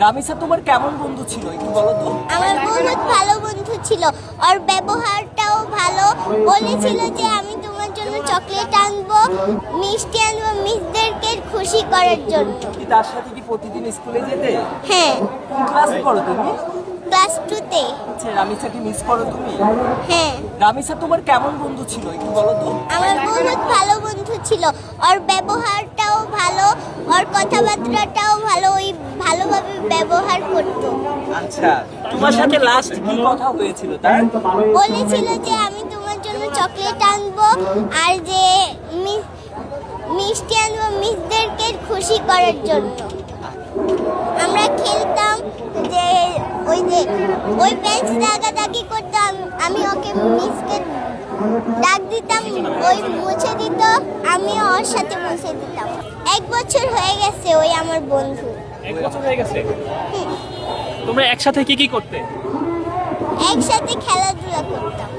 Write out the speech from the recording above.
রামিসা তোমার কেমন বন্ধু ছিল একটু বলো তো। আমার বহুত ভালো বন্ধু ছিল, ওর ব্যবহারটাও ভালো। বলেছিল যে আমি তোমার জন্য চকলেট আনবো, মিষ্টি আনবো, মিসদেরকে খুশি করার জন্য। কি তার সাথে কি প্রতিদিন স্কুলে যেতে? হ্যাঁ, ক্লাস করো তুমি? ক্লাস 2-তে। আচ্ছা, রামিসাকে মিস করো তুমি? হ্যাঁ, রামিসা তোমার কেমন বন্ধু ছিল একটু বলো তো। আমার বহুত ভালো বন্ধু ছিল, ওর ব্যবহারটাও ভালো, ওর কথাবার্তাটাও ভালো, ওই ভালোভাবে ব্যবহার করতো। আচ্ছা, তোমার সাথে লাস্ট কি কথা হয়েছিল তার? বলেছিল যে আমি তোমার জন্য চকলেট আনবো আর যে মিষ্টি আনবো, মিসদেরকে খুশি করার জন্য। আমরা খেলতাম যে ওই বেঞ্চ দাগাদাগি করতাম, আমি ওকে মিসকে ডাক দিতাম, ওই মুছে দিত, আমি ওর সাথে মুছে দিতাম। 1 বছর হয়ে গেছে ওই আমার বন্ধু। 1 বছর হয়ে গেছে। তোমরা একসাথে কি কি করতে? একসাথে খেলাধুলা করতাম।